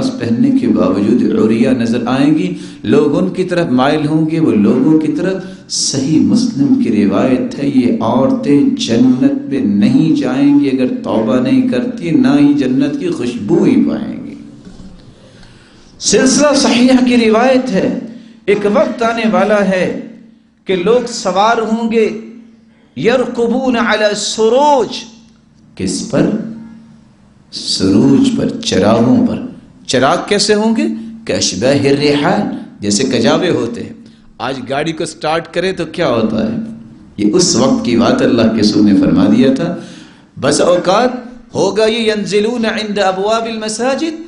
لباس پہننے کے باوجود عوریہ نظر آئیں گی، لوگ ان کی طرف مائل ہوں گے، وہ لوگوں کی طرف۔ صحیح مسلم کی روایت ہے، یہ عورتیں جنت میں نہیں جائیں گی اگر توبہ نہیں کرتی، نہ ہی جنت کی خوشبو ہی پائیں گی۔ سلسلہ صحیحہ کی روایت ہے، ایک وقت آنے والا ہے کہ لوگ سوار ہوں گے یرکبون علی السروج، کس پر؟ سروج پر، چراغوں پر۔ چراغ کیسے ہوں گے؟ کاشباہ الرحال، جیسے کجاوے ہوتے ہیں۔ آج گاڑی کو سٹارٹ کرے تو کیا ہوتا ہے؟ یہ اس وقت کی بات اللہ کے رسول نے فرما دیا تھا۔ بس اوقات ہوگا یہ ینزلون عند ابواب المساجد،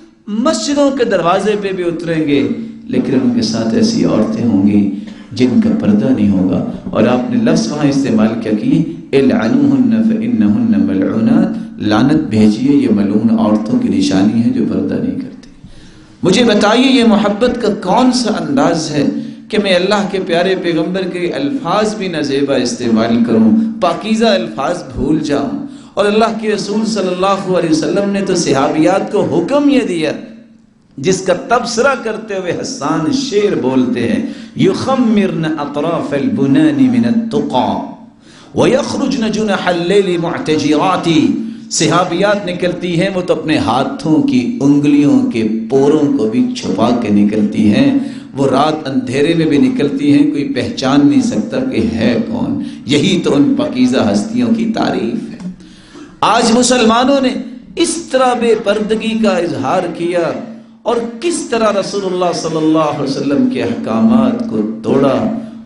مسجدوں کے دروازے پہ بھی اتریں گے، لیکن ان کے ساتھ ایسی عورتیں ہوں گی جن کا پردہ نہیں ہوگا۔ اور آپ نے لفظ وہاں استعمال کیا کی، العنوہن فانہن ملعونات، لعنت بھیجیے، یہ ملعون عورتوں کی نشانی ہے جو پردہ نہیں کرتی۔ مجھے بتائیے یہ محبت کا کون سا انداز ہے کہ میں اللہ کے پیارے پیغمبر کے الفاظ بھی نازیبا استعمال کروں، پاکیزہ الفاظ بھول جاؤں؟ اور اللہ کے رسول صلی اللہ علیہ وسلم نے تو صحابیات کو حکم یہ دیا، جس کا تبصرہ کرتے ہوئے حسان شعر بولتے ہیں، یخمرن اطراف البنان من التقا ویخرجن جنح اللیل معتجرات۔ صحابیات نکلتی ہیں وہ تو اپنے ہاتھوں کی انگلیوں کے پوروں کو بھی چھپا کے نکلتی ہیں، وہ رات اندھیرے میں بھی نکلتی ہیں، کوئی پہچان نہیں سکتا کہ ہے کون۔ یہی تو ان پاکیزہ ہستیوں کی تعریف ہے۔ آج مسلمانوں نے اس طرح بے پردگی کا اظہار کیا اور کس طرح رسول اللہ صلی اللہ علیہ وسلم کے احکامات کو توڑا۔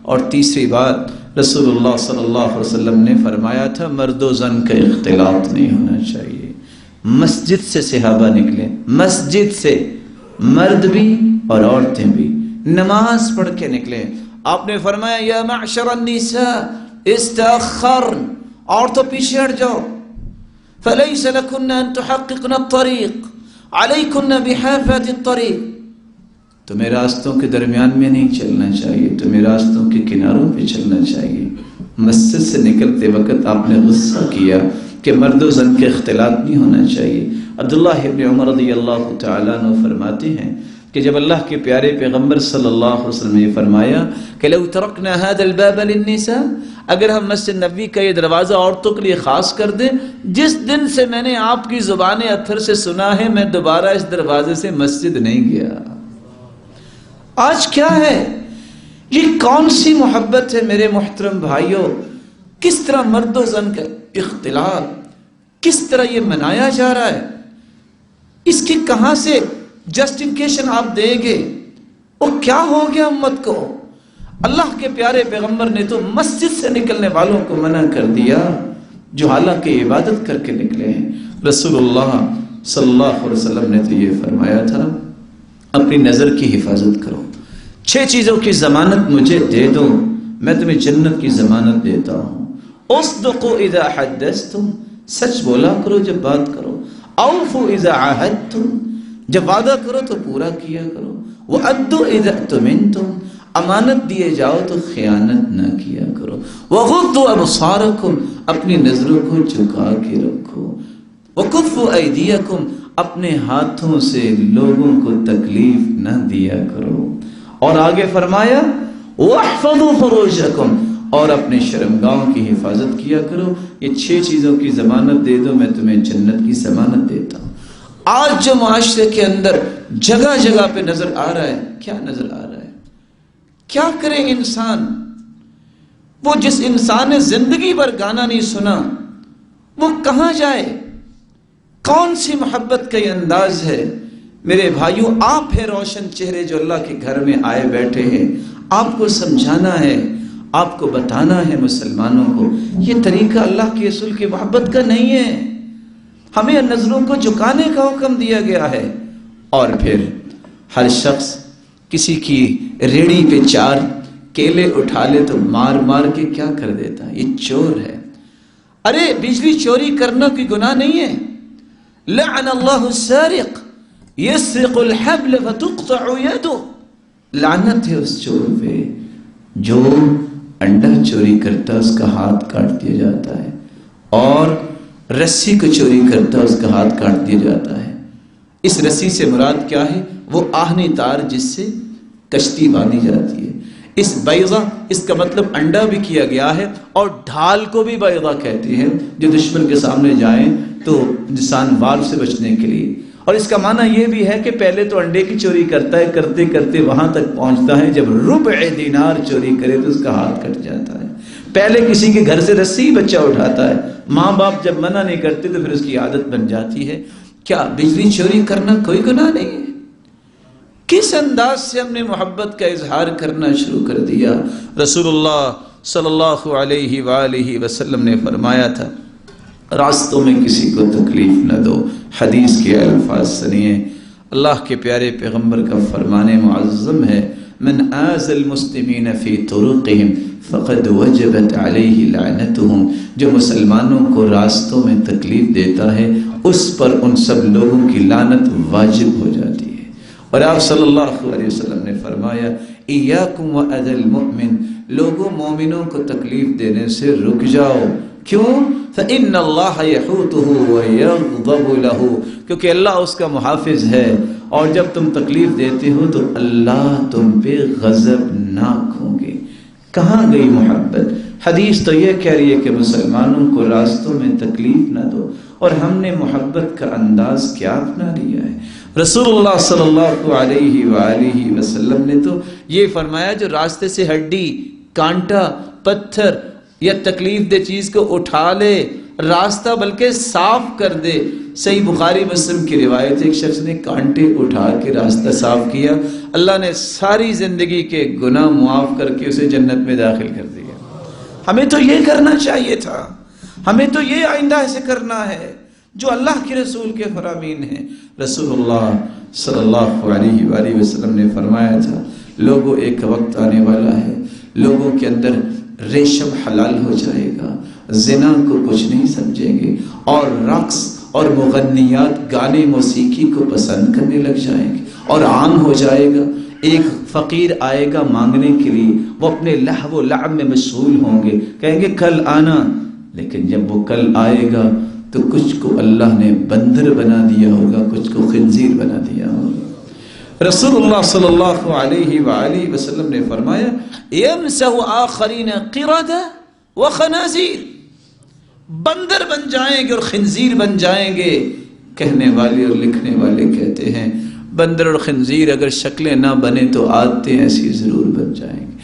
اور تیسری بات، رسول اللہ صلی اللہ علیہ وسلم نے فرمایا تھا مرد و زن کا اختلاط نہیں ہونا چاہیے۔ مسجد سے صحابہ نکلے، مسجد سے مرد بھی اور عورتیں بھی، نماز پڑھ کے نکلے۔ آپ نے فرمایا یا معشر النساء استأخرن، عورتوں پیچھے ہٹ جاؤ، فلیس لکن ان تحققن الطریق علیکن بحافات الطریق، تمہیں راستوں کے درمیان میں نہیں چلنا چاہیے، تمہیں راستوں کے کناروں پہ چلنا چاہیے۔ مسجد سے نکلتے وقت آپ نے غصہ کیا کہ مرد و زن کے اختلاط نہیں ہونا چاہیے۔ عبداللہ ابن عمر رضی اللہ تعالیٰ عنہ فرماتے ہیں کہ جب اللہ کے پیارے پیغمبر صلی اللہ علیہ وسلم نے فرمایا کہ لو ترکنا هذا الباب للنساء، اگر ہم مسجد نبوی کا یہ دروازہ عورتوں کے لیے خاص کر دیں، جس دن سے میں نے آپ کی زبان اطہر سے سنا ہے میں دوبارہ اس دروازے سے مسجد نہیں گیا۔ آج کیا ہے؟ یہ کون سی محبت ہے میرے محترم بھائیوں؟ کس طرح مرد و زن کا اختلاط، کس طرح یہ منایا جا رہا ہے؟ اس کی کہاں سے جسٹیفیکیشن آپ دیں گے؟ اور کیا ہو گیا امت کو؟ اللہ کے پیارے پیغمبر نے تو مسجد سے نکلنے والوں کو منع کر دیا جو حالانکہ عبادت کر کے نکلے ہیں۔ رسول اللہ صلی اللہ علیہ وسلم نے تو یہ فرمایا تھا اپنی نظر کی حفاظت کرو، 6 چیزوں کی ضمانت مجھے دے دو، میں تمہیں جنت کی ضمانت دیتا ہوں۔ اصدقوا اذا حدثتم، سچ بولا کرو جب بات کرو۔ اوفوا اذا عاہدتم، جب وعدہ کرو تو پورا کیا کرو۔ وادوا اذا اؤتمنتم، امانت دیے جاؤ تو خیانت نہ کیا کرو۔ وغضوا ابصارکم، اپنی نظروں کو جھکا کے رکھو۔ وکفوا ایدیکم، اپنے ہاتھوں سے لوگوں کو تکلیف نہ دیا کرو۔ اور آگے فرمایا واحفظوا فروجکم، اور اپنے شرمگاہوں کی حفاظت کیا کرو۔ یہ 6 چیزوں کی ضمانت دے دو، میں تمہیں جنت کی ضمانت دیتا ہوں۔ آج جو معاشرے کے اندر جگہ جگہ پہ نظر آ رہا ہے، کیا نظر آ رہا ہے؟ کیا کرے انسان؟ وہ جس انسان نے زندگی بھر گانا نہیں سنا وہ کہاں جائے؟ کون سی محبت کا یہ انداز ہے؟ میرے بھائیوں، آپ ہیں روشن چہرے جو اللہ کے گھر میں آئے بیٹھے ہیں، آپ کو سمجھانا ہے، آپ کو بتانا ہے مسلمانوں کو یہ طریقہ اللہ کے رسول کی محبت کا نہیں ہے۔ ہمیں نظروں کو جھکانے کا حکم دیا گیا ہے۔ اور پھر ہر شخص کسی کی ریڑھی پہ 4 کیلے اٹھا لے تو مار مار کے کیا کر دیتا ہے، یہ چور ہے۔ ارے بجلی چوری کرنا کوئی گناہ نہیں ہے۔ لعن اللہ السارق یسرق الحبل فتقطع یده، لعنت ہے اس چور پہ جو انڈا چوری کرتا اس کا ہاتھ کاٹ دیا جاتا ہے، اور رسی کو چوری کرتا اس کا ہاتھ کاٹ دیا جاتا ہے۔ اس رسی سے مراد کیا ہے؟ وہ آہنی تار جس سے کشتی باندھی جاتی ہے۔ اس بیضہ، اس کا مطلب انڈا بھی کیا گیا ہے، اور ڈھال کو بھی بیضہ کہتے ہیں، جو دشمن کے سامنے جائیں تو انسان وار سے بچنے کے لیے۔ اور اس کا معنی یہ بھی ہے کہ پہلے تو انڈے کی چوری کرتا ہے، کرتے کرتے وہاں تک پہنچتا ہے جب ربع دینار چوری کرے تو اس کا ہاتھ کٹ جاتا ہے۔ پہلے کسی کے گھر سے رسی بچہ اٹھاتا ہے، ماں باپ جب منع نہیں کرتے تو پھر اس کی عادت بن جاتی ہے۔ کیا بجلی چوری کرنا کوئی گناہ نہیں ہے؟ کس انداز سے ہم نے محبت کا اظہار کرنا شروع کر دیا۔ رسول اللہ صلی اللہ علیہ وآلہ وسلم نے فرمایا تھا، راستوں میں کسی کو تکلیف نہ دو۔ حدیث کے الفاظ سنیے، اللہ کے پیارے پیغمبر کا فرمان معظم ہے، من آذى المسلمین فی طرقهم فقد وجبت علیہ لعنتهم، جو مسلمانوں کو راستوں میں تکلیف دیتا ہے اس پر ان سب لوگوں کی لعنت واجب ہو جاتی ہے۔ اور آپ صلی اللہ علیہ وسلم نے فرمایا، ایاکم وأذى المؤمن، لوگوں مومنوں کو تکلیف دینے سے رک جاؤ۔ کیوں؟ فإن اللہ یحوطہ ویغضب لہ، کیونکہ اللہ اس کا محافظ ہے، اور جب تم تکلیف دیتے ہو تو اللہ تم پہ غضبناک ہوں گے۔ کہاں گئی محبت؟ حدیث تو یہ کہہ رہی ہے کہ مسلمانوں کو راستوں میں تکلیف نہ دو، اور ہم نے محبت کا انداز کیا اپنا لیا ہے؟ رسول اللہ صلی اللہ علیہ وآلہ وسلم نے تو یہ فرمایا، جو راستے سے ہڈی، کانٹا، پتھر یا تکلیف دہ چیز کو اٹھا لے، راستہ بلکہ صاف کر دے۔ صحیح بخاری مسلم کی روایت، ایک شخص نے کانٹے اٹھا کے راستہ صاف کیا، اللہ نے ساری زندگی کے گناہ معاف کر کے اسے جنت میں داخل کر دیا۔ ہمیں تو یہ کرنا چاہیے تھا، ہمیں تو یہ آئندہ ایسے کرنا ہے جو اللہ کے رسول کے فرامین ہیں۔ رسول اللہ صلی اللہ علیہ وآلہ وسلم نے فرمایا تھا، لوگوں ایک وقت آنے والا ہے، لوگوں کے اندر ریشم حلال ہو جائے گا، زنا کو کچھ نہیں سمجھیں گے، اور رقص اور مغنیات، گانے موسیقی کو پسند کرنے لگ جائیں گے اور عام ہو جائے گا۔ ایک فقیر آئے گا مانگنے کے لیے، وہ اپنے لہو و لعب میں مشغول ہوں گے، کہیں گے کل آنا، لیکن جب وہ کل آئے گا تو کچھ کو اللہ نے بندر بنا دیا ہوگا، کچھ کو خنزیر بنا دیا ہوگا۔ رسول اللہ صلی اللہ علیہ وآلہ وسلم نے فرمایا، یمسح آخرین قردہ وخنازیر، بندر بن جائیں گے اور خنزیر بن جائیں گے۔ کہنے والے اور لکھنے والے کہتے ہیں، بندر اور خنزیر اگر شکلیں نہ بنے تو عادتیں ایسی ضرور بن جائیں گے۔